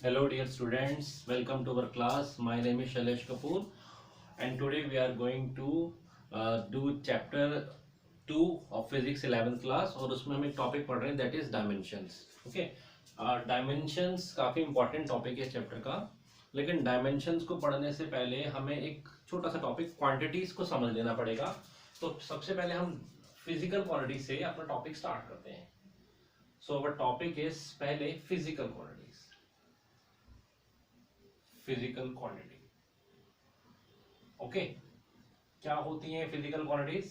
Hello dear students, welcome to our class. My name is Shailesh Kapoor and today we are going to do chapter 2 of physics 11th class और उसमें हम एक topic पढ़ रहे हैं that is dimensions. Okay, dimensions काफ़ी important topic है chapter का, लेकिन dimensions को पढ़ने से पहले हमें एक छोटा सा टॉपिक quantities को समझ लेना पड़ेगा. तो सबसे पहले हम physical quantity से अपना टॉपिक स्टार्ट करते हैं. So our topic is पहले physical quantities. Physical quantity. Okay, क्या होती हैं फिजिकल क्वांटिटीज?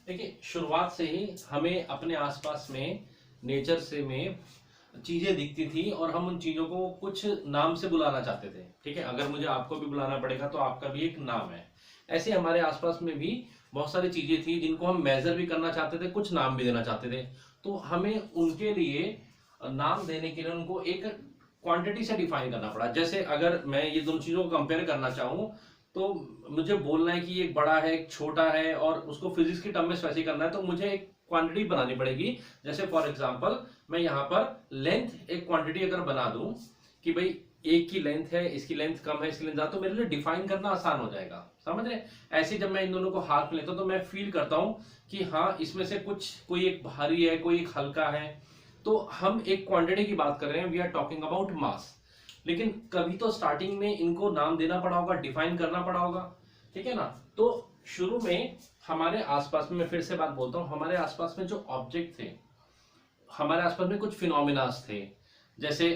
देखिए, शुरुआत से ही हमें अपने आसपास में नेचर से में चीजें दिखती थी और हम उन चीजों को कुछ नाम से बुलाना चाहते थे. ठीक है, अगर मुझे आपको भी बुलाना पड़ेगा तो आपका भी एक नाम है. ऐसे हमारे आसपास में भी बहुत सारी चीजें थी जिनको हम मेजर भी करना चाहते थे, कुछ नाम भी देना चाहते थे. तो हमें उनके लिए नाम देने के लिए उनको एक क्वांटिटी से डिफाइन करना पड़ा. जैसे अगर मैं ये दोनों चीजों को कंपेयर करना चाहूं तो मुझे बोलना है कि एक बड़ा है एक छोटा है और उसको फिजिक्स की टर्म में स्पेसिफाई करना है, तो मुझे एक क्वांटिटी बनानी पड़ेगी. जैसे फॉर एग्जांपल मैं यहाँ पर लेंथ एक क्वांटिटी अगर बना दूं कि भाई एक की लेंथ है, इसकी लेंथ कम है, इसकी लेंथ ज्यादा, तो मेरे लिए डिफाइन करना आसान हो जाएगा. समझ रहे? ऐसे जब मैं इन दोनों को हाथ में लेता हूं तो मैं फील करता हूं कि हाँ, इसमें से कुछ कोई एक भारी है, कोई एक हल्का है. तो हम एक क्वांटिटी की बात कर रहे हैं, we are talking about mass. लेकिन कभी तो स्टार्टिंग में इनको नाम देना पड़ा होगा, डिफाइन करना पड़ा होगा. ठीक है ना? तो शुरू में हमारे आसपास में, मैं फिर से बात बोलता हूं, हमारे आसपास में जो ऑब्जेक्ट थे, हमारे आसपास में कुछ फिनोमिनास थे. जैसे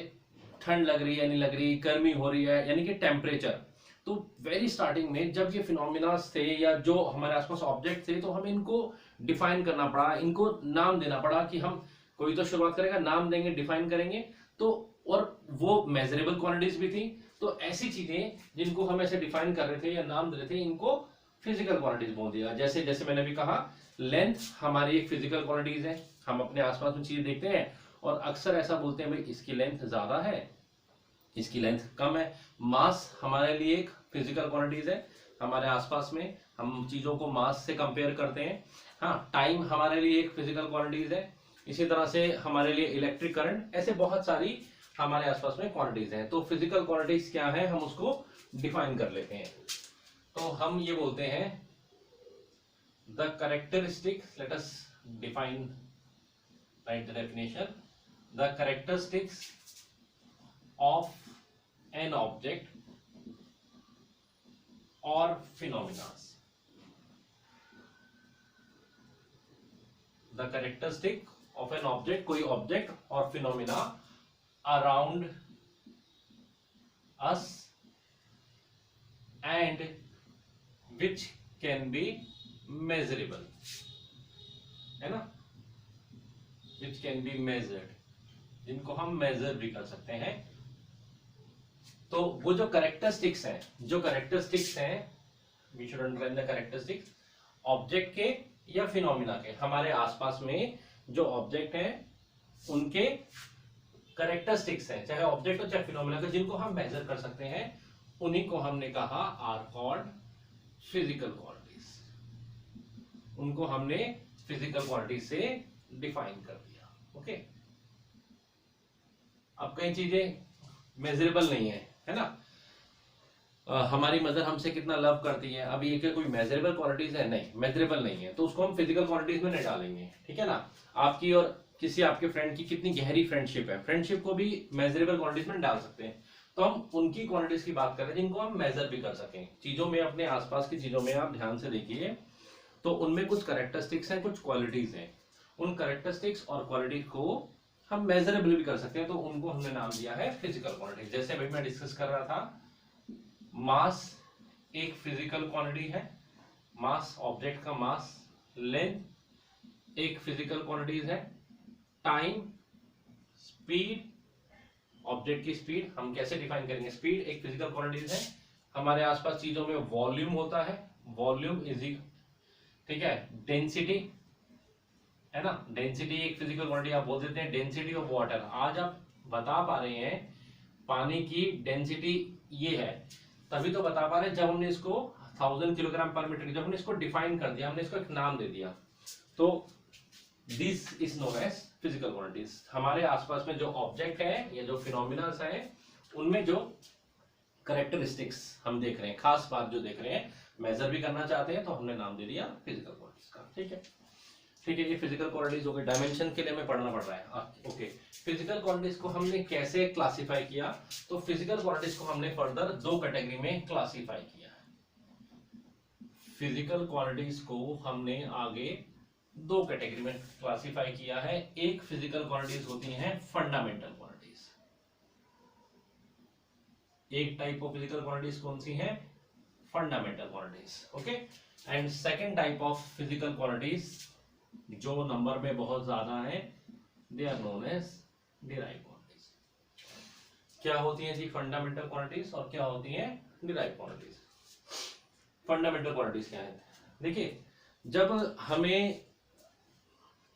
ठंड लग रही है, नहीं लग रही, गर्मी हो रही है, यानी कि टेम्परेचर. तो वेरी स्टार्टिंग में जब ये फिनोमिनास थे या जो हमारे आसपास ऑब्जेक्ट थे, तो हमें इनको डिफाइन करना पड़ा, इनको नाम देना पड़ा. कि हम कोई तो शुरुआत करेगा, नाम देंगे, डिफाइन करेंगे. तो और वो मेजरेबल क्वांटिटीज भी थी. तो ऐसी चीजें जिनको हम ऐसे डिफाइन कर रहे थे या नाम दे रहे थे, इनको फिजिकल क्वांटिटीज बोल दिया. जैसे जैसे मैंने भी कहा, लेंथ हमारी एक फिजिकल क्वांटिटीज है. हम अपने आसपास में चीज देखते हैं और अक्सर ऐसा बोलते हैं, भाई इसकी लेंथ ज्यादा है, इसकी लेंथ कम है. मास हमारे लिए एक फिजिकल क्वांटिटीज है. हमारे आसपास में हम चीजों को मास से कंपेयर करते हैं. हाँ, टाइम हमारे लिए एक फिजिकल क्वांटिटीज है. इसी तरह से हमारे लिए इलेक्ट्रिक करंट, ऐसे बहुत सारी हमारे आसपास में क्वांटिटीज हैं. तो फिजिकल क्वांटिटीज क्या है, हम उसको डिफाइन कर लेते हैं. तो हम ये बोलते हैं the characteristics, let us define, right the definition. The characteristics of an object और phenomenas. The characteristic of an object, कोई ऑब्जेक्ट, और phenomena around us and which can be measurable, है ना? विच कैन बी मेजर्ड, जिनको हम major भी कर सकते हैं. तो वो जो कैरेक्टरिस्टिक्स हैं, we should underline the characteristics object के या फिनोमिना के. हमारे आसपास में जो ऑब्जेक्ट हैं उनके कैरेक्टरिस्टिक्स हैं, चाहे ऑब्जेक्ट हो चाहे फिनोमिना के, जिनको हम मेजर कर सकते हैं, उन्हीं को हमने कहा आर कॉल्ड फिजिकल क्वांटिटीज. उनको हमने फिजिकल क्वांटिटी से डिफाइन कर दिया. ओके, अब कई चीजें मेजरेबल नहीं है ना? हमारी मदर हमसे कितना लव करती है, अभी ये कोई मेजरेबल क्वांटिटीज है? नहीं, मेजरेबल नहीं है, तो उसको हम फिजिकल क्वांटिटीज में नहीं डालेंगे. ठीक है ना? आपकी और किसी आपके फ्रेंड की कितनी गहरी फ्रेंडशिप है, फ्रेंडशिप को भी मेजरेबल क्वांटिटीज में डाल सकते हैं. तो हम उनकी क्वांटिटीज की बात कर रहे हैं जिनको हम मेजर भी कर सकें. चीजों में, अपने आसपास की चीजों में आप ध्यान से देखिए, तो उनमें कुछ कैरेक्टरिस्टिक्स हैं, कुछ क्वालिटीज हैं. उन कैरेक्टरिस्टिक्स और क्वालिटी को हम मेजरेबल भी कर सकते हैं, तो उनको हमने नाम दिया है फिजिकल क्वांटिटीज. जैसे अभी मैं डिस्कस कर रहा था, मास एक फिजिकल क्वांटिटी है, मास ऑब्जेक्ट का मास. लेंथ एक फिजिकल क्वांटिटीज है. टाइम, स्पीड, ऑब्जेक्ट की स्पीड हम कैसे डिफाइन करेंगे, स्पीड एक फिजिकल क्वांटिटीज है. हमारे आसपास चीजों में वॉल्यूम होता है, वॉल्यूम इज, ठीक है, डेंसिटी, है ना? डेंसिटी एक फिजिकल क्वांटिटी. आप बोल देते हैं डेंसिटी ऑफ वाटर. आज आप बता पा रहे हैं पानी की डेंसिटी ये है, तभी तो बता पा रहे हैं जब हमने इसको 1000 किलोग्राम पर मीटर, जब हमने इसको डिफाइन कर दिया, हमने इसको एक नाम दे दिया. तो this is known as physical quantities. हमारे आसपास में जो ऑब्जेक्ट है या जो फिनोमिना है उनमें जो करेक्टरिस्टिक्स हम देख रहे हैं, खास बात जो देख रहे हैं, मेजर भी करना चाहते हैं, तो हमने नाम दे दिया फिजिकल क्वालिटीज का। ठीक है, ठीक है, ये फिजिकल क्वालिटीज हो गई। डायमेंशन के लिए हमें पढ़ना पड़ रहा है। ओके, फिजिकल क्वालिटीज को हमने कैसे क्लासिफाई किया, तो फिजिकल क्वालिटीज को हमने फर्दर दो कैटेगरी में क्लासिफाई किया। फिजिकल क्वालिटीज को हमने आगे दो कैटेगरी में क्लासिफाई किया है। एक फिजिकल क्वालिटीज होती हैं फंडामेंटल क्वालिटीज। एक टाइप ऑफ फिजिकल क्वालिटीज कौन सी है? Fundamental qualities. Okay, and second type of physical qualities जो नंबर में बहुत ज्यादा है, they are known as derive qualities. क्या होती हैं जी फंडामेंटल क्वालिटीज और क्या होती हैं डिराइव क्वालिटीज? फंडामेंटल क्वालिटीज क्या है? देखिए, जब हमें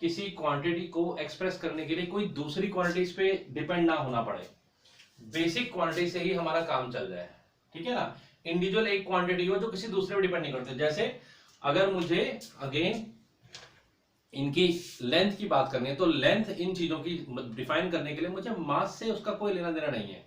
किसी क्वांटिटी को एक्सप्रेस करने के लिए कोई दूसरी क्वांटिटीज पे डिपेंड ना होना पड़े, बेसिक क्वांटिटी से ही हमारा काम चल जाए, ठीक है ना, इंडिविजुअल एक क्वांटिटी हो जो किसी दूसरे पे डिपेंड नहीं करते। जैसे अगर मुझे अगेन इनकी लेंथ की बात करनी है, तो लेंथ इन चीजों की डिफाइन करने के लिए मुझे मास से उसका कोई लेना देना नहीं है,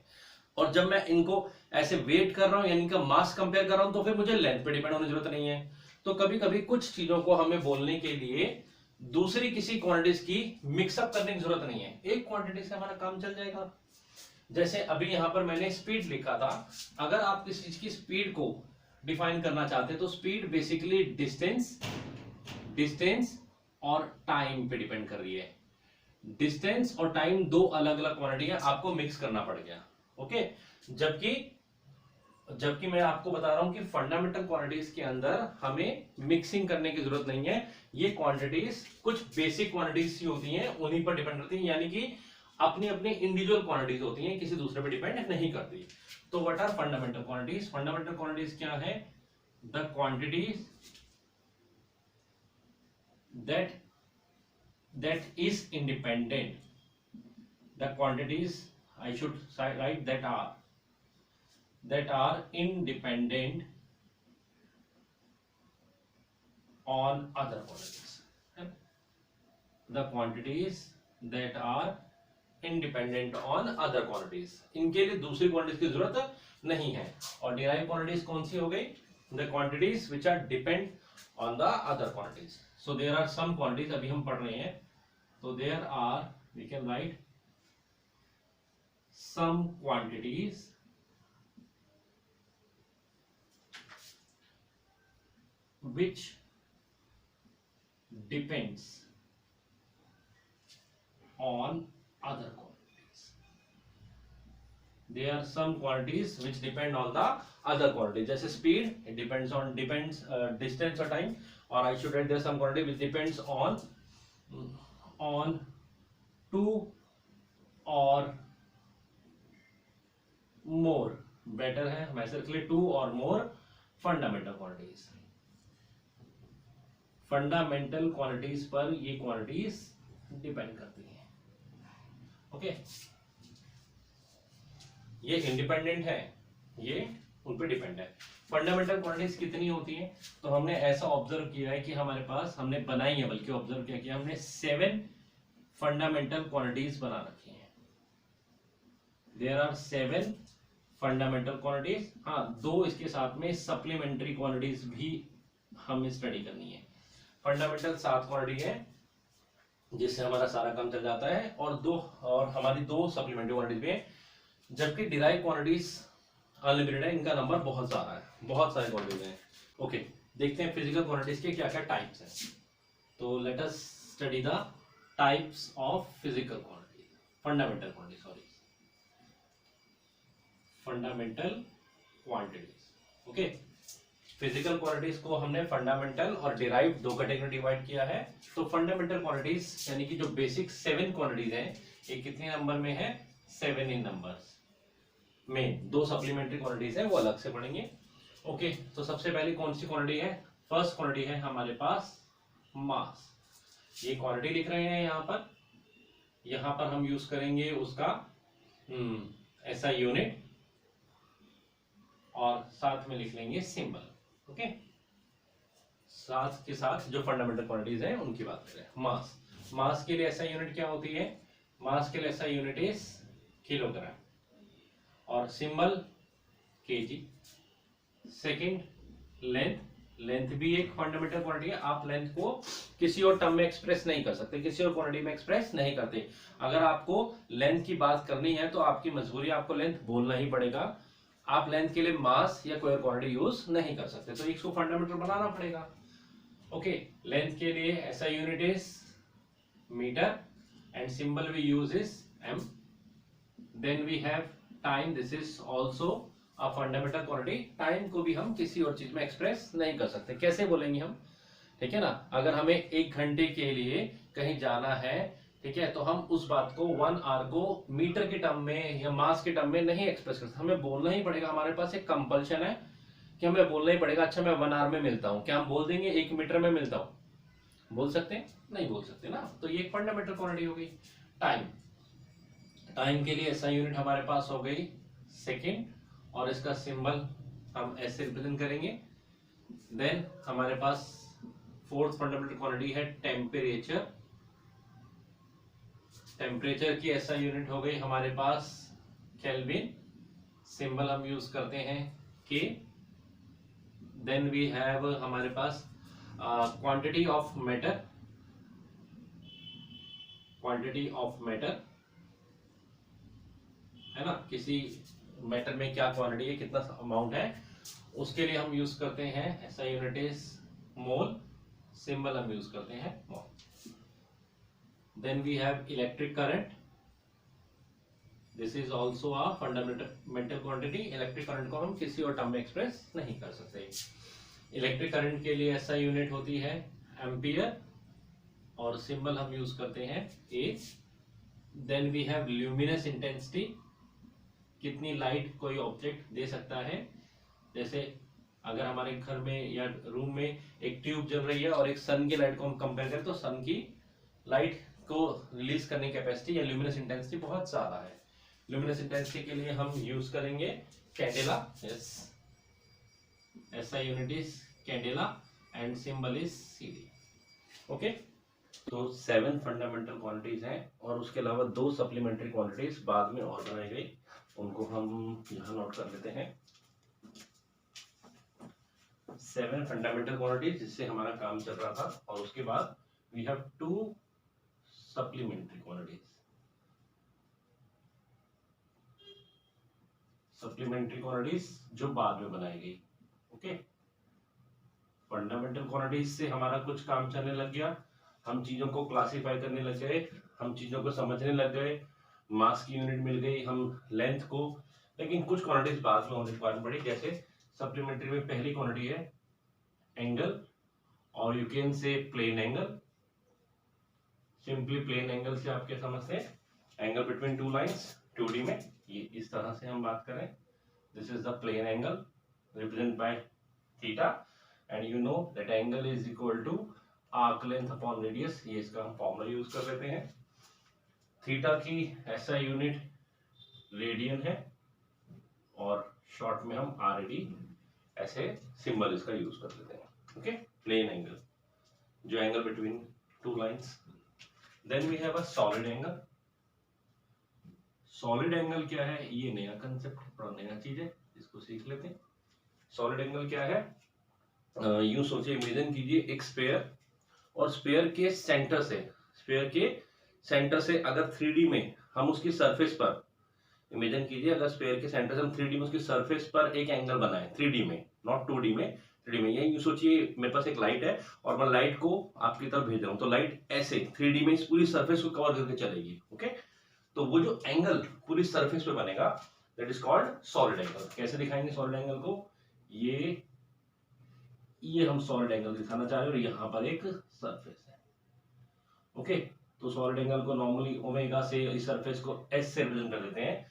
और जब मैं इनको ऐसे वेट कर रहा हूं यानी इनका मास कंपेयर कर रहा हूं, तो फिर मुझे लेंथ पे डिपेंड होने की जरूरत नहीं है। तो कभी कभी कुछ चीजों को हमें बोलने के लिए दूसरी किसी क्वांटिटीज की मिक्सअप करने की जरूरत नहीं है, एक क्वांटिटी से हमारा काम चल जाएगा। जैसे अभी यहां पर मैंने स्पीड लिखा था, अगर आप किसी चीज की स्पीड को डिफाइन करना चाहते हैं तो स्पीड बेसिकली डिस्टेंस और टाइम पे डिपेंड कर रही है। डिस्टेंस और टाइम दो अलग अलग क्वांटिटी है, आपको मिक्स करना पड़ गया। ओके, जबकि मैं आपको बता रहा हूं कि फंडामेंटल क्वांटिटीज के अंदर हमें मिक्सिंग करने की जरूरत नहीं है। ये क्वांटिटीज कुछ बेसिक क्वांटिटीज ही होती हैं, उन्हीं पर डिपेंड करती हैं, यानी कि अपनी अपनी इंडिविजुअल क्वांटिटीज होती हैं, किसी दूसरे पर डिपेंड नहीं करती। तो what are fundamental quantities? Fundamental quantities क्या है? The quantities that is independent, the quantities I should write that are independent on other quantities, the quantities that are independent on other quantities, इनके लिए दूसरी quantities की जरूरत नहीं है। और डिराइव क्वांटिटीज कौन सी हो गई? the quantities which are depend on the other quantities. So there are some quantities, अभी हम पढ़ रहे हैं, तो there are, we can write some quantities which depends on other quantities. There are some quantities which depend on the other quantity. जैसे speed, it depends distance or time, or I should write there some quantity which depends on two or more. Better है message के लिए two or more fundamental quantities. Fundamental quantities पर ये quantities depend करती हैं। Okay, ये independent है, ये उन पे डिपेंड है। फंडामेंटल क्वांटिटीज कितनी होती हैं? तो हमने ऐसा ऑब्जर्व किया है कि हमारे पास, हमने बनाई है, बल्कि ऑब्जर्व क्या किया हमने, 7 फंडामेंटल क्वांटिटीज बना रखी हैं। There are 7 fundamental quantities. हाँ, 2 इसके साथ में सप्लीमेंट्री क्वांटिटीज भी हमें स्टडी करनी है। फंडामेंटल 7 क्वांटिटी है जिससे हमारा सारा काम चल जाता है, और हमारी 2 सप्लीमेंट्री क्वांटिटीज भी है। जबकि डिराइव क्वांटिटीज अनलिमिटेड है, इनका नंबर बहुत ज्यादा है, बहुत सारे क्वांटिटीज हैं। ओके, देखते हैं फिजिकल क्वांटिटीज के क्या क्या टाइप्स हैं। तो let us study the types of physical quantity, fundamental quantity, sorry, fundamental quantities. Okay, physical quantities को हमने फंडामेंटल और डिराइव 2 कैटेगरी डिवाइड किया है। तो फंडामेंटल क्वांटिटीज यानी कि जो बेसिक 7 क्वांटिटीज हैं, ये कितने नंबर में है? 7 इन नंबर्स में। 2 सप्लीमेंट्री क्वांटिटीज है, वो अलग से पढ़ेंगे। ओके, तो सबसे पहले कौन सी क्वांटिटी है? फर्स्ट क्वांटिटी है हमारे पास मास। ये क्वांटिटी लिख रहे हैं यहाँ पर हम यूज करेंगे उसका ऐसा यूनिट, और साथ में लिख लेंगे सिंबल। ओके, साथ के साथ जो फंडामेंटल क्वांटिटीज हैं उनकी बात करें। मास के लिए ऐसा यूनिट क्या होती है? मास के लिए ऐसा यूनिट इज किलोग्राम, और symbol KG. Second length, length भी एक फंडामेंटल क्वांटिटी है। आप लेंथ को किसी और टर्म में एक्सप्रेस नहीं कर सकते, किसी और क्वांटिटी में एक्सप्रेस नहीं करते। अगर आपको लेंथ की बात करनी है तो आपकी मजबूरी, आपको लेंथ बोलना ही पड़ेगा। आप लेंथ के लिए मास या कोई और क्वांटिटी यूज नहीं कर सकते, तो इसको फंडामेंटल बनाना पड़ेगा। ओके, लेंथ के लिए ऐसा unit is metre and symbol we use is M. Then we have time, this is also a fundamental quantity. Time को भी हम किसी और चीज में एक्सप्रेस नहीं कर सकते। कैसे बोलेंगे हम, ठीक है ना? अगर हमें 1 घंटे के लिए कहीं जाना है, ठीक है, तो हम उस बात को 1 आवर को मीटर के टर्म में या मास के टर्म में नहीं एक्सप्रेस कर सकते। हमें बोलना ही पड़ेगा, हमारे पास एक कंपल्शन है कि हमें बोलना ही पड़ेगा, अच्छा मैं 1 आवर में मिलता हूँ। क्या हम बोल देंगे 1 मीटर में मिलता हूँ? बोल सकते हैं? नहीं बोल सकते ना। तो ये एक फंडामेंटल क्वांटिटी हो गई। टाइम, टाइम के लिए ऐसा यूनिट हमारे पास हो गई सेकेंड, और इसका सिंबल हम ऐसे रिप्रेजेंट करेंगे। देन हमारे पास फोर्थ फंडामेंटल क्वांटिटी है टेम्परेचर। टेम्परेचर की ऐसा यूनिट हो गई हमारे पास केल्विन, सिंबल हम यूज करते हैं के। देन वी हैव हमारे पास quantity of matter, quantity of matter है ना, किसी मैटर में क्या क्वांटिटी है, कितना अमाउंट है, उसके लिए हम यूज करते हैं ऐसा यूनिट इज मोल, सिंबल हम यूज करते हैं mole. Then we have electric current, this is also a fundamental quantity. Electric current को हम किसी और टर्म में एक्सप्रेस नहीं कर सकते। इलेक्ट्रिक करंट के लिए ऐसा यूनिट होती है एम्पियर, और सिंबल हम यूज करते हैं A. Then we have luminous intensity, कितनी लाइट कोई ऑब्जेक्ट दे सकता है। जैसे अगर हमारे घर में या रूम में एक ट्यूब जल रही है और एक सन की लाइट को हम कंपेयर करें, तो सन की लाइट को रिलीज करने की कैपेसिटी या ल्यूमिनस इंटेंसिटी बहुत ज्यादा है। ल्यूमिनस इंटेंसिटी के लिए हम यूज करेंगे कैंडेला, यस, ऐसा unit is candela and symbol is CD. Okay, तो 7 फंडामेंटल क्वांटिटीज हैं, और उसके अलावा 2 सप्लीमेंट्री क्वांटिटीज बाद में और बनाई गई, उनको हम यहां नोट कर लेते हैं। 7 फंडामेंटल क्वांटिटीज जिससे हमारा काम चल रहा था, और उसके बाद we have 2 supplementary quantities. Supplementary quantities जो बाद में बनाई गई। ओके, फंडामेंटल क्वांटिटीज से हमारा कुछ काम चलने लग गया, हम चीजों को क्लासिफाई करने लग गए, हम चीजों को समझने लग गए, मास की यूनिट मिल गई, हम लेंथ को। लेकिन कुछ क्वांटिटीज बाद में होने की बात पड़ी, जैसे सप्लीमेंट्री में पहली क्वांटिटी है एंगल, और you can say plane angle. Simply plane angle से आप क्या समझते हैं? एंगल बिटवीन 2 लाइंस 2D में, ये इस तरह से हम बात करें, this is the plane angle represent by theta, and you know that angle is equal to arc length upon radius. ये इसका हम फॉर्मूला यूज कर लेते हैं। थीटा की ऐसा यूनिट रेडियन है, और शॉर्ट में हम RAD ऐसे सिंबल इसका यूज कर लेते हैं। ओके, प्लेन एंगल, जो angle between 2 lines. Then we have a solid angle. Solid angle क्या है? ये नया कंसेप्ट, नया चीज है, इसको सीख लेते हैं। सॉलिड एंगल क्या है? यूं सोचिए, इमेजिन कीजिए एक स्फीयर, और स्फीयर के सेंटर से अगर 3D में हम उसकी सरफेस पर, इमेजिन कीजिए अगर स्फीयर के सेंटर से हम 3D में उसकी सरफेस पर एक एंगल बनाए, 3D में, नॉट 2D में, 3D में। यही सोचिए मेरे पास एक लाइट है, और मैं लाइट को आपकी तरफ भेज रहा हूं, तो लाइट ऐसे 3D में इस पूरी सरफेस को कवर करके चलेगी। ओके, तो वो जो एंगल पूरी सरफेस पे बनेगा, that is called solid angle. कैसे दिखाएंगे सॉलिड एंगल को? ये हम सॉलिड एंगल दिखाना चाह रहे हैं, और यहाँ पर एक सरफेस है। ओके, तो सॉलिड एंगल को नॉर्मली ओमेगा से इस सरफेस को एस से रिप्रेजेंट कर देते हैं।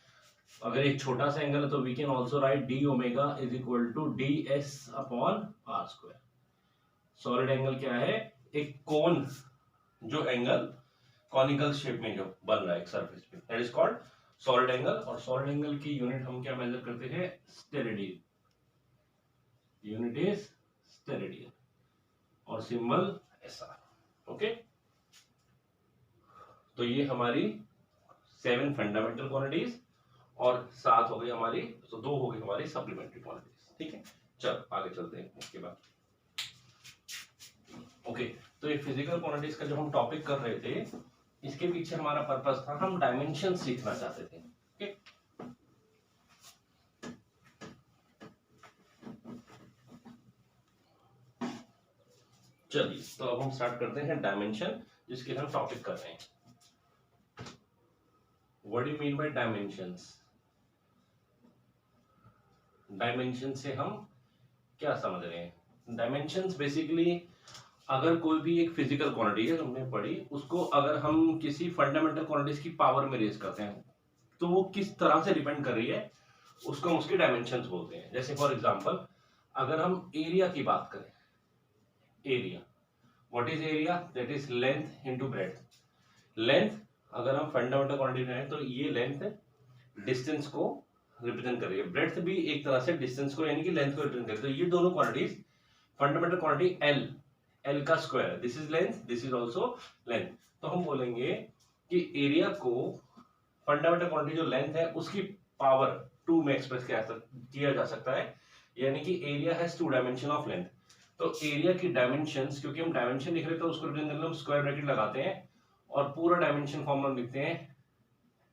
अगर एक छोटा सा एंगल है तो we can also write D omega is equal to D S upon R square. Solid angle क्या है? एक कोन, जो एंगल कॉनिकल शेप में जो बन रहा है एक सरफेस पे, that is called solid angle. और सॉलिड एंगल की यूनिट हम क्या मेजर करते हैं? स्टेरेडियन। यूनिट इज स्टेरेडियन, और सिंबल SR। ओके, तो ये हमारी 7 फंडामेंटल क्वांटिटीज, और 7 हो गई हमारी, तो 2 हो गई हमारी सप्लीमेंट्री क्वांटिटीज। ठीक है, चल आगे चलते हैं इसके बाद। ओके, तो ये फिजिकल क्वांटिटीज का जो हम टॉपिक कर रहे थे, इसके पीछे हमारा पर्पस था, हम डायमेंशन सीखना चाहते थे। ओके, चलिए तो अब हम स्टार्ट करते हैं डायमेंशन, जिसके हम टॉपिक कर रहे हैं। What do you mean by dimensions? Dimension से हम क्या समझ रहे हैं? डायमेंशंस बेसिकली, अगर कोई भी एक फिजिकल क्वांटिटी है हमने पढ़ी, उसको अगर हम किसी फंडामेंटल क्वांटिटीज की पावर में रेज करते हैं, तो वो किस तरह से डिपेंड कर रही है, उसको हम उसके डायमेंशंस बोलते हैं। जैसे फॉर एग्जांपल, अगर हम एरिया की बात करें, area, what is area? That is length into breadth. Length अगर हम फंडामेंटल क्वांटिटी में है, तो ये लेंथ डिस्टेंस को रिप्रेजेंट कर रही है, ब्रेड्थ भी एक तरह से डिस्टेंस को यानी कि लेंथ को रिप्रेजेंट कर रही है। तो ये दोनों quantities, fundamental quantity L, L का square, this is length, this is also length. तो हम बोलेंगे कि एरिया को फंडामेंटल क्वांटिटी जो लेंथ है उसकी पावर 2 में एक्सप्रेस किया जा सकता है, यानी कि area has 2 dimension of length. तो एरिया की डायमेंशंस, क्योंकि हम डायमेंशन लिख रहे हैं तो उसको रिप्रेजेंट करने हम स्क्वायर ब्रैकेट लगाते हैं और पूरा डायमेंशन फॉर्मूला लिखते हैं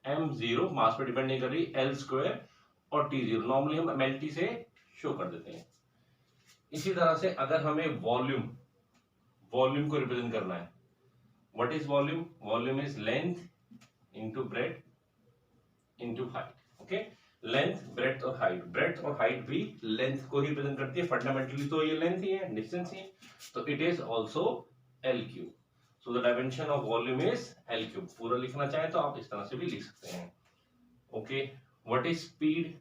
m0, मास पे डिपेंड नहीं कर रही, l स्क्वायर और t0, नॉर्मली हम mlt से शो कर देते हैं। इसी तरह से अगर हमें वॉल्यूम, वॉल्यूम को रिप्रेजेंट करना है, what is volume? Volume is length into breadth into height. Okay, length, breadth और हाइट, ब्रेड्थ और हाइट भी लेंथ को ही रिप्रेजेंट करती है, फंडामेंटली तो ये लेंथ ही है, डिस्टेंस ही है, तो it is also l cube. So the dimension of volume is l cube. पूरा लिखना चाहे तो आप इस तरह से भी लिख सकते हैं। Okay, what is speed?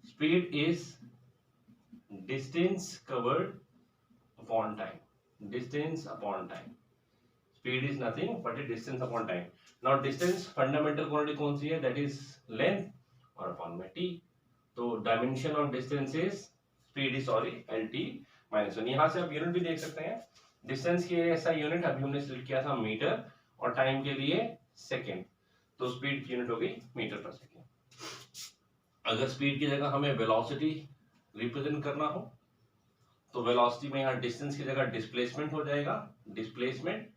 Speed is distance covered upon time, distance upon time, speed is nothing but a distance upon time. Now distance fundamental quantity कौन सी है? that is length और upon में t, तो dimension of distance is speed is sorry lt minus 1। यहाँ से आप unit भी देख सकते हैं, डिस्टेंस के ऐसा यूनिट अभी हमने सिलेक्ट किया था मीटर और टाइम के लिए सेकेंड, तो स्पीड की यूनिट हो गई मीटर पर सेकेंड। अगर स्पीड की जगह हमें वेलोसिटी रिप्रेजेंट करना हो, तो वेलोसिटी में यहाँ डिस्टेंस की जगह डिस्प्लेसमेंट हो जाएगा, डिस्प्लेसमेंट,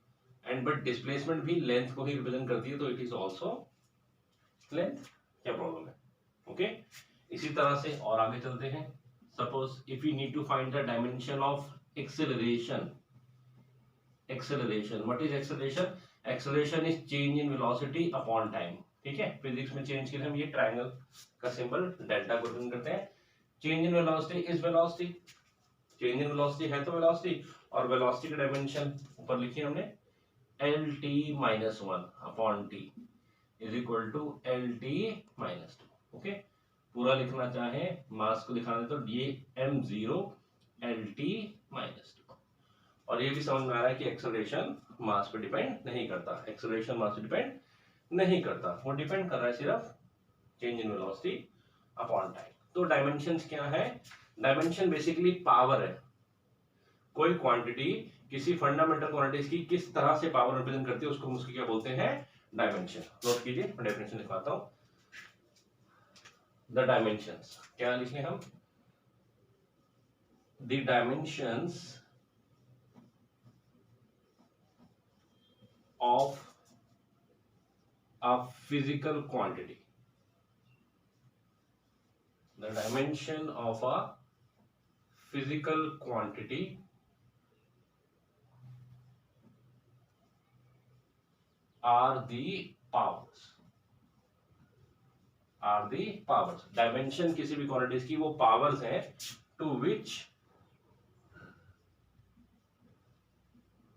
एंड बट डिस्प्लेसमेंट भी लेंथ को ही रिप्रेजेंट करती है, तो इट इज आल्सो लेंथ। क्या प्रॉब्लम है? ओके, इसी तरह से और आगे चलते हैं। Suppose if you need to find the dimension of acceleration, acceleration, what is acceleration? Acceleration is change in velocity upon time. ठीक है, फिजिक्स में चेंज के लिए हम ये ट्रायंगल का सिंबल डेल्टा को रिप्रेजेंट करते हैं। Change in velocity is velocity, change in velocity है तो वेलोसिटी, और वेलोसिटी का डायमेंशन ऊपर लिखिए हमने lt minus 1 upon T is equal to lt minus 2। Okay, पूरा लिखना चाहे, मास को दिखाना है तो ये m0 lt माइनस 2। और ये भी समझ में आ रहा है कि एक्सेलरेशन मास पे डिपेंड नहीं करता, एक्सेलरेशन मास पे डिपेंड नहीं करता, वो डिपेंड कर रहा है सिर्फ change in velocity upon time. तो डायमेंशंस क्या है? डायमेंशन बेसिकली पावर है, कोई क्वांटिटी किसी फंडामेंटल क्वांटिटीज की किस तरह से पावर रिप्रेजेंट करती है, उसको हम उसकी क्या बोलते हैं? डायमेंशन। नोट कीजिए, मैं डेफिनेशन लिखवाता हूं। द डायमेंशंस क्या लिखें हम? The dimensions of a physical quantity, the dimension of a physical quantity are the powers, are the powers। dimension किसी भी quantities की वो powers हैं to which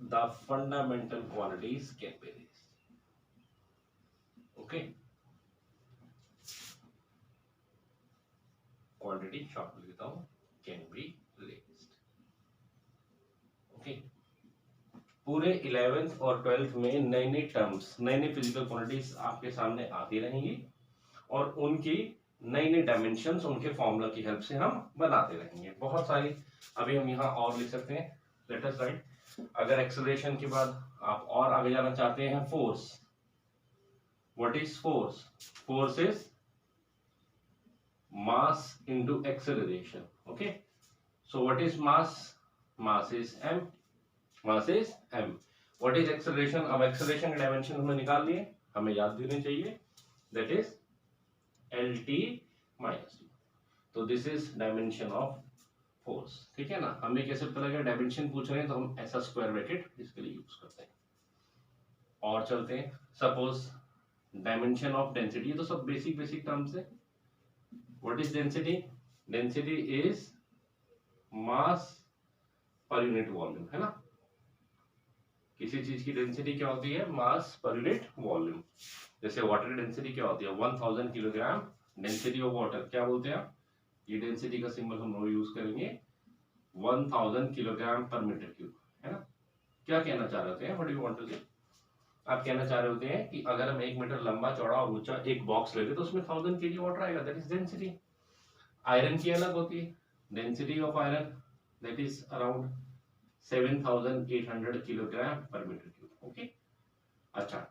the fundamental quantities can be raised। okay, quantity short में लिखता हूं, can be raised. Okay, पूरे 11th और 12th में नई नई टर्म्स, नई नई फिजिकल क्वांटिटीज आपके सामने आती रहेंगी और उनकी नई नई डायमेंशंस उनके फॉर्मूला की हेल्प से हम बनाते रहेंगे। बहुत सारी अभी हम यहाँ और लिख सकते हैं, लेट अस राइट। अगर एक्सेलरेशन के बाद आप और आगे जाना चाहते हैं, force, What is force? Force is mass into acceleration. Okay, so what is mass? Mass is m. Mass is m. What is acceleration? अब acceleration के dimension हमने निकाल लिए, हमें याद भी नहीं चाहिए, that is lt minus u. तो this is dimension of force. ठीक है ना, हमें कैसे पता लगेगा? डायमेंशन पूछ रहे हैं तो हम ऐसा स्क्वायर ब्रैकेट इसके लिए यूज करते हैं. और चलते हैं, सपोज डायमेंशन ऑफ डेंसिटी, तो सब बेसिक टर्म्स है. What is density? Density is mass per unit volume, है ना. किसी चीज की डेंसिटी क्या होती है? मास पर यूनिट वॉल्यूम. जैसे वाटर डेंसिटी क्या होती है? 1000 किलोग्राम डेंसिटी ऑफ वाटर. क्या बोलते हैं आप? ये डेंसिटी का सिंबल हम लोग यूज करेंगे 1000 किलोग्राम पर मीटर क्यूब, है ना. क्या कहना चाह रहे होते हैं? What do you want to say? आप कहना चाह रहे होते हैं कि अगर हम 1 मीटर लंबा चौड़ा और ऊंचा एक बॉक्स लेते तो उसमें 1000 केजी वाटर आएगा. That is density. आयरन की अलग होती है. Density of iron that is around 7800 kilogram पर मीटर क्यूब. ओके, अच्छा,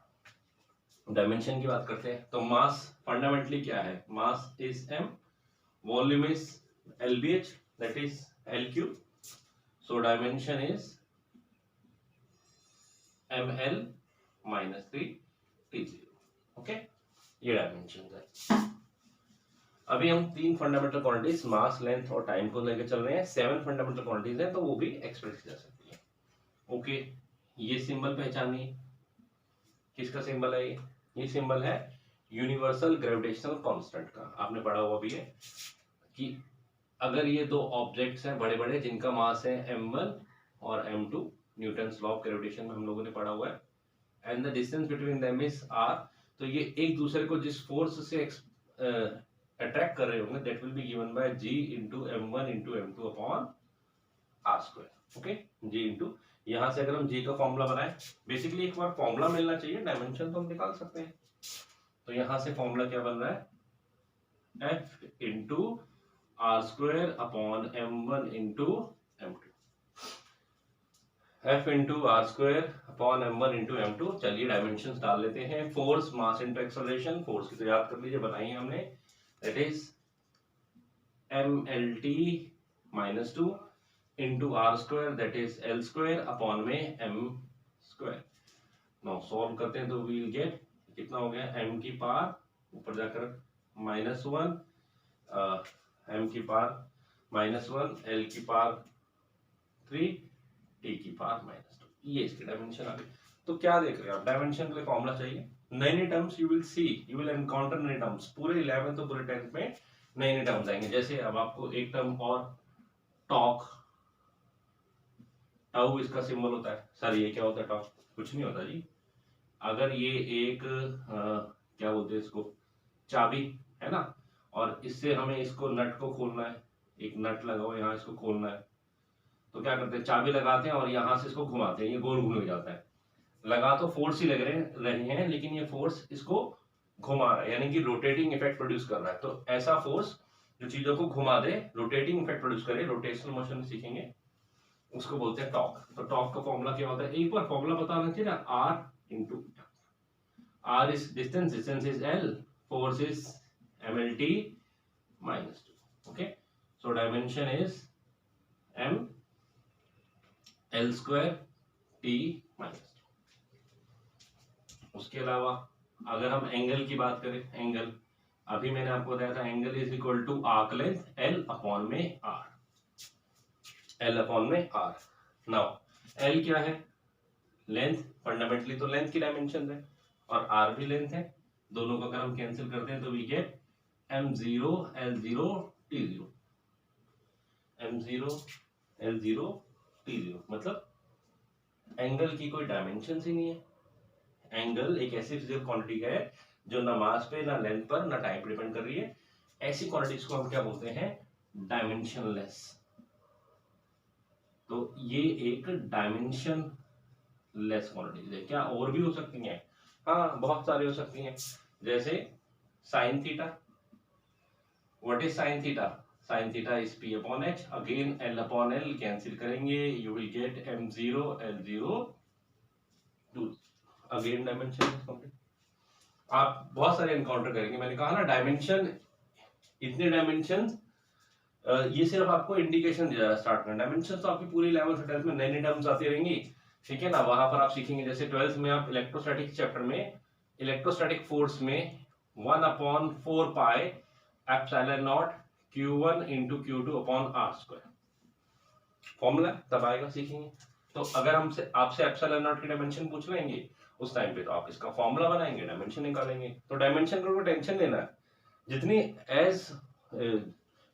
डायमेंशन की बात करते हैं. तो मास फंडामेंटली क्या है? Mass is m, volume is lbh, that is l cube. So dimension is ml minus 3 t0. Okay, ये डायमेंशन है. अभी हम 3 फंडामेंटल क्वांटिटीज मास, लेंथ और टाइम को लेकर चल रहे हैं. 7 फंडामेंटल क्वांटिटीज हैं तो वो भी एक्सप्रेस की जा सकती है. ओके, ये सिंबल पहचानिए. किसका सिंबल है ये? ये सिंबल है यूनिवर्सल ग्रेविटेशनल कांस्टेंट का. आपने पढ़ा हुआ भी है कि अगर ये दो ऑब्जेक्ट्स हैं बड़े बड़े जिनका मास है m1 और m2, Newton's law of gravitation में हम लोगों ने पढ़ा हुआ है, and the distance between them is r, तो ये एक दूसरे को जिस फोर्स से अट्रैक्ट कर रहे होंगे that will be given by g into m1 into m2 upon r square. Okay, g into, यहां से अगर हम g का फॉर्मूला बनाए, बेसिकली एक बार फॉर्मूला मिलना चाहिए, डायमेंशन तो हम निकाल सकते हैं. तो यहां से फॉर्मूला क्या बन रहा है? f into r square upon m1 into m2. f into r square upon m1 into m2. चलिए डायमेंशंस डाल लेते हैं. Force, mass into acceleration. Force की तो याद कर लीजिए, बनाई है हमने, that is mlt minus 2 into r square that is l square upon में m स्क्वायर. नाउ सॉल्व करते हैं तो वी विल गेट, कितना हो गया? m की पावर ऊपर जाकर -1, m की पावर -1, l की पावर 3, t की पावर -2. ये इसके डायमेंशन आ गए. तो क्या देख रहे हैं आप? डायमेंशन के लिए फॉर्मूला चाहिए. नए नए terms you will see, you will encounter नए टर्म्स. पूरे 11th और पूरे 10th में नए नए टर्म्स आएंगे. जैसे अब आपको एक टर्म और, टॉक, टाउ इसका सिंबल होता है. सर ये क्या होता है? टॉक कुछ नहीं होता जी. अगर ये एक क्या बोलते हैं इसको, चाबी है ना, और इससे हमें इसको नट को खोलना है. एक नट लगा हुआ यहाँ, इसको खोलना है, तो क्या करते हैं? चाबी लगाते हैं और यहाँ से इसको घुमाते हैं, ये गोल घूम जाता है. लगा तो फोर्स ही लग रहे हैं लेकिन ये फोर्स इसको घुमा रहा है, यानी कि रोटेटिंग इफेक्ट प्रोड्यूस कर रहा है. तो ऐसा फोर्स जो चीजों को घुमा दे, रोटेटिंग इफेक्ट प्रोड्यूस करे, रोटेशनल मोशन सीखेंगे, उसको बोलते हैं टॉर्क. तो टॉर्क का फॉर्मूला क्या होता है? एक बार फॉर्मूला बताना चाहिए ना. r into r is distance, distance is l, force is mlt minus 2. okay, so dimension is m l square t minus 2. उसके अलावा अगर हम एंगल की बात करें, एंगल अभी मैंने आपको बताया था, angle is equal to arc length l upon में r, l अपॉन में r. नाउ l क्या है? लेंथ. फंडामेंटली तो लेंथ की डायमेंशन है और r भी लेंथ है. दोनों को अगर हम कैंसिल करते हैं तो we get m0 l0 t0. m0 l0 t0 मतलब एंगल की कोई डायमेंशन ही नहीं है. एंगल एक ऐसी फिजिकल क्वांटिटी है जो ना मास पे, ना लेंथ पर, ना टाइम पे डिपेंड कर रही है. ऐसी क्वांटिटीज को हम क्या बोलते हैं? डायमेंशनलेस. तो ये एक डायमेंशन लेस क्वांटिटीज है. क्या और भी हो सकती हैं? हाँ, बहुत सारी हो सकती हैं. जैसे sine theta. What is sine theta? Sine theta is p upon h. Again l upon l cancel करेंगे, you will get m0 l0 2. Again dimension is complete. आप बहुत सारे एनकाउंटर करेंगे। मैंने कहा ना डायमेंशन, इतने डायमेंशन, ये सिर्फ आपको इंडिकेशन स्टार्ट करना। डायमेंशन तो आपकी पूरी 11th 12th में नई नई टर्म्स आती रहेंगी, ठीक है ना, वहां पर आप सीखेंगे। जैसे 12th में आप इलेक्ट्रोस्टैटिक चैप्टर में इलेक्ट्रोस्टैटिक फोर्स में 1/4 pi epsilon not Q1 into Q2 upon R square formula तब आएगा, सीखेंगे। तो अगर हमसे आपसे एप्सिलॉन नॉट की डायमेंशन पूछ लेंगे उस टाइम पे, तो आप इसका फॉर्मूला बनाएंगे, डायमेंशन निकालेंगे। तो डायमेंशन को टेंशन लेना है, जितनी एज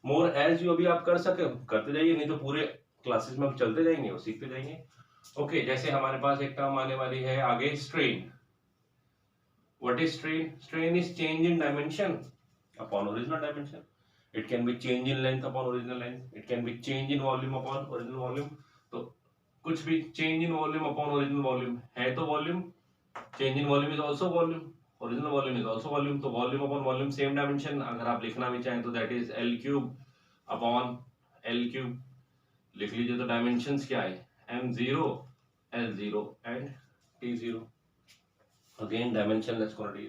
मोर एज यू अभी आप कर सके करते जाइए, नहीं तो पूरे क्लासेस में आप चलते जाएंगे और सीखते जाएंगे। ओके, जैसे हमारे पास एक टर्म आने वाली है आगे, strain. What is strain? Strain is change in dimension upon original dimension. It can be change in length upon original length, it can be change in volume upon original volume. तो कुछ भी change in volume upon original volume है तो volume, change in volume is also volume, original volume is also volume. तो volume upon volume same dimension, अगर आप लिखना भी चाहें तो that is L cube upon L cube लिख लीजिए। तो डायमेंशंस क्या है? M0, L0 and T0। Again dimensionless quantity.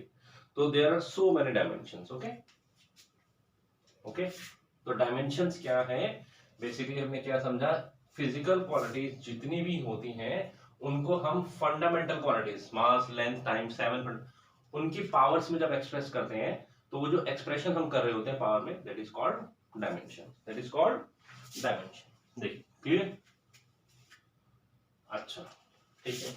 तो there are so many dimensions. Okay okay, तो डायमेंशंस क्या है? बेसिकली हमने क्या समझा, फिजिकल क्वांटिटीज जितनी भी होती हैं उनको हम फंडामेंटल क्वांटिटीज, मास, लेंथ, टाइम, 7, उनकी पावर्स में जब एक्सप्रेस करते हैं तो वो जो एक्सप्रेशन हम कर रहे होते हैं पावर में, that is called dimension, that is called dimension. देखिए क्लियर? अच्छा ठीक है,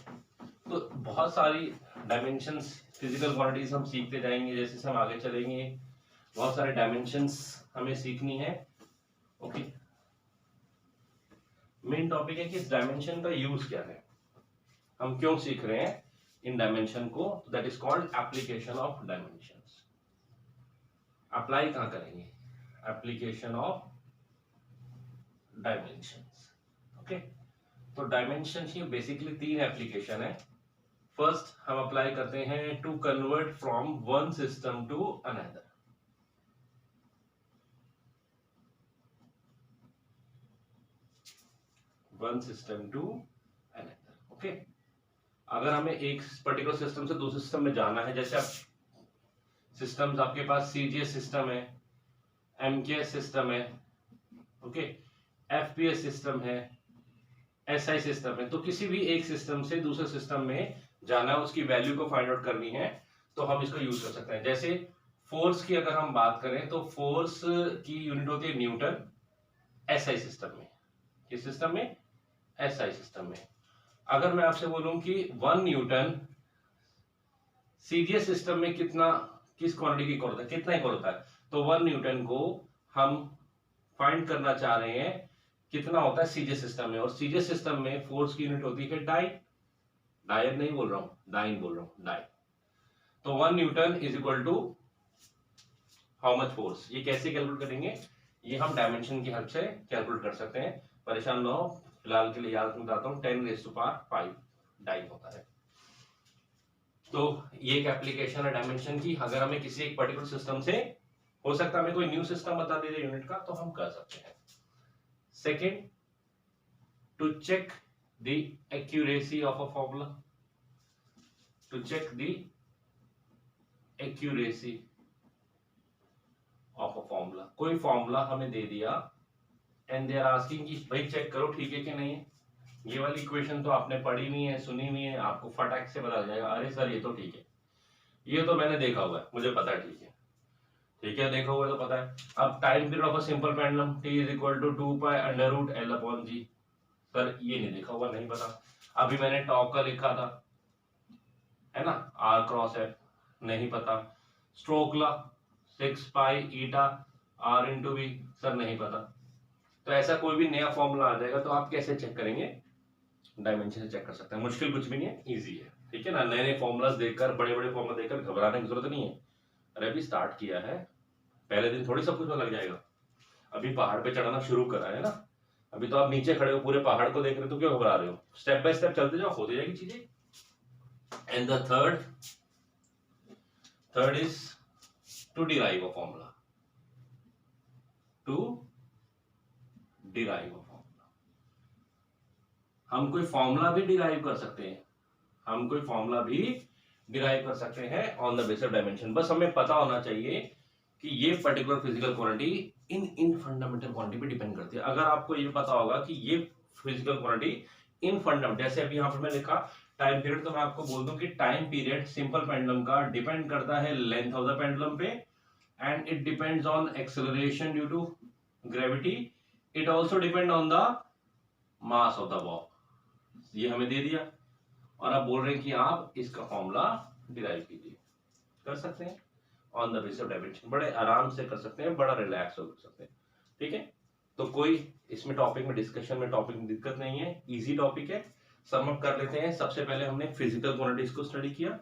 तो बहुत सारी डायमेंशंस फिजिकल क्वांटिटीज हम सीखते जाएंगे जैसे जैसे हम आगे चलेंगे। बहुत सारे डायमेंशंस हमें सीखनी है। ओके, मेन टॉपिक है कि इस डायमेंशन का यूज क्या है, हम क्यों सीख रहे हैं इन डायमेंशन को, that is called application of dimensions. Apply कहां करेंगे? Application of dimensions. ओके, तो डायमेंशन की बेसिकली 3 एप्लीकेशन है। फर्स्ट हम अप्लाई करते हैं to convert from one system to another. One system to another. Okay, अगर हमें एक पर्टिकुलर सिस्टम से दूसरे सिस्टम में जाना है, जैसे आप सिस्टम्स आपके पास CGS सिस्टम है, MKS सिस्टम है, ओके, FPS सिस्टम है, SI सिस्टम है, तो किसी भी एक सिस्टम से दूसरे सिस्टम में जाना है, उसकी वैल्यू को फाइंड आउट करनी है, तो हम इसको यूज कर सकते हैं। जैसे फोर्स की अगर हम बात करें तो फोर्स की यूनिट होती है न्यूटन, SI सिस्टम में। किस सिस्टम में? SI सिस्टम में। अगर मैं आपसे बोलूं कि 1 न्यूटन CGS सिस्टम में कितना, किस क्वांटिटी की इक्वल होता है, कितना इक्वल होता है, तो 1 न्यूटन को हम फाइंड करना चाह रहे हैं कितना होता है CGS सिस्टम में। और CGS सिस्टम में फोर्स की यूनिट होती है डाई, डायर नहीं बोल रहा हूं, डाइन बोल रहा हूं, डाई। तो 1 newton is equal to how much force. ये कैसे कैलकुलेट करेंगे? ये हम डायमेंशन की हेल्प से कैलकुलेट कर सकते हैं। परेशान ना हो, फिलहाल के लिए याद बताता हूँ, 10⁵ डाइन होता है। तो ये एक एप्लीकेशन है डायमेंशन की। अगर हमें किसी एक पर्टिकुलर सिस्टम से, हो सकता है हमें कोई न्यू सिस्टम बता दीजिए यूनिट का, तो हम कर सकते हैं। Second, to check the accuracy of a formula, to check the accuracy of a formula. कोई फॉर्मूला हमें दे दिया एंड दे आर आस्किंग कि भाई चेक करो ठीक है कि नहीं है। ये वाली इक्वेशन तो आपने पढ़ी नहीं है, सुनी नहीं है, आपको फटाक से पता जाएगा, अरे सर ये तो ठीक है, ये तो मैंने देखा हुआ है, मुझे पता है, ठीक है, ठीक है, देखा हुआ है तो पता है। अब time period of a simple pendulum T is equal to 2π√L/g। Sir ये नहीं देखा हुआ, नहीं पता। अभी मैंने टॉक का लिखा था, है ना, R×F, नहीं पता। स्ट्रोक ला 6π∗R×V, सर नहीं पता। तो ऐसा कोई भी नया फॉर्मूला आ जाएगा तो आप कैसे चेक करेंगे? डायमेंशन से चेक कर सकते हैं। मुश्किल कुछ भी नहीं है, इजी है, ठीक है ना। नए नए फॉर्मुलास देखकर, बड़े बड़े फॉर्मुला देखकर घबराने की जरूरत नहीं है। अरे अभी स्टार्ट किया है, पहले दिन थोड़ी सब कुछ लग जाएगा। अभी पहाड़ पे चढ़ना शुरू करा है ना, अभी तो आप नीचे खड़े हो, पूरे पहाड़ को देख रहे हो, तो क्यों घबरा रहे हो? स्टेप बाय स्टेप चलते जाओ, हो जाएगी चीजें। And the third is to derive a formula, to derive a formula. हम कोई फॉर्मूला भी डिराइव कर सकते हैं, हम कोई फॉर्मूला भी डिराइव कर सकते हैं on the basis of dimension. बस हमें पता होना चाहिए कि ये particular physical quantity in fundamental quantity पे डिपेंड करती है। अगर आपको ये पता होगा कि ये फिजिकल क्वांटिटी इन फंडामेंटल, जैसे अभी यहाँ पर मैं लिखा टाइम पीरियड, तो मैं आपको बोल दूं कि टाइम पीरियड सिंपल पेंडुलम का डिपेंड करता है लेंथ ऑफ द पेंडुलम पे, and it depends on acceleration due to gravity, it also depend on the mass of the ball. ये हमें दे दिया और आप बोल रहे हैं कि आप इसका फॉर्मूला डिराइव कीजिए। कर सकते हैं on the basis of dimension, बड़े आराम से कर सकते हैं, बड़ा रिलैक्स हो सकते हैं। ठीक है, तो कोई इसमें टॉपिक में डिस्कशन में टॉपिक में दिक्कत नहीं है, इजी टॉपिक है। सम अप कर लेते हैं। सबसे पहले हमने फिजिकल क्वांटिटीज को स्टडी किया,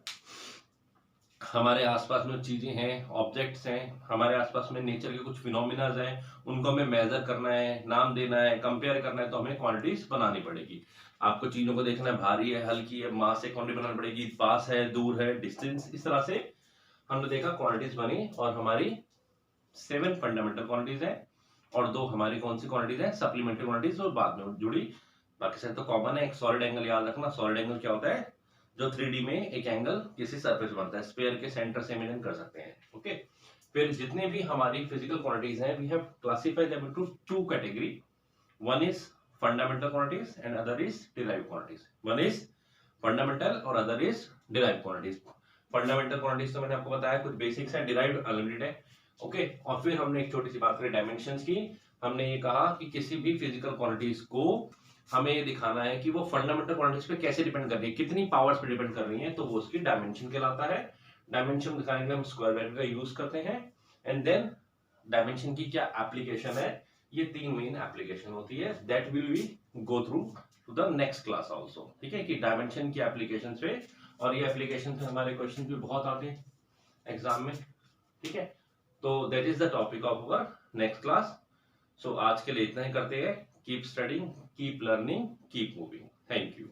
हमारे आसपास में चीजें हैं, ऑब्जेक्ट्स हैं, हमारे आसपास में नेचर के कुछ फिनोमिनाज हैं, उनको हमें मेजर करना है, नाम देना है, कंपेयर करना है, तो हमें क्वांटिटीज बनानी पड़ेगी। आपको चीजों को देखना है, भारी है, हल्की है, मास से क्वांटिटी बनानी पड़ेगी, पास है, दूर है, डिस्टेंस, इस तरह से हमने देखा क्वांटिटीज बनी। और हमारी 7 फंडामेंटल क्वांटिटीज है और 2 हमारी कौन सी क्वांटिटीज है, सप्लीमेंट्री क्वांटिटीज और बाद में जुड़ी, बाकी सारे तो कॉमन है। एक सॉलिड एंगल याद रखना, सॉलिड एंगल क्या होता है, जो 3D में एक एंगल किसी सरफेस बनता है, स्फीयर के सेंटर से इमेजिन कर सकते हैं। ओके, फिर जितने भी हमारी फिजिकल क्वांटिटीज हैं, we have classified them into 2 category, one is fundamental quantities and other is derived quantities. One is fundamental और other is derived quantities. Fundamental quantities तो मैंने आपको बताया कुछ बेसिक्स है, डिराइव्ड अनलिमिटेड है। ओके, और फिर हमने एक छोटी सी बात करी डायमेंशंस की। हमने ये कहा कि किसी भी फिजिकल क्वांटिटीज को हमें ये दिखाना है कि वो फंडामेंटल क्वांटिटीज पे कैसे डिपेंड कर रही है, कितनी पावर्स पे डिपेंड कर रही है, तो वो उसकी डायमेंशन कहलाता है। डायमेंशन दिखाने के लिए हम स्क्वायर ब्रैकेट का यूज करते हैं। एंड देन डायमेंशन की क्या एप्लीकेशन है, ये 3 मेन एप्लीकेशन होती है, that will we go through to the next class also. ठीक है, कि डायमेंशन की एप्लीकेशंस पे, और ये एप्लीकेशंस पे हमारे क्वेश्चन भी बहुत आते हैं एग्जाम में। ठीक है, तो that is the topic of our next class. So आज के लिए इतना ही करते हैं। Keep studying, keep learning, keep moving. Thank you.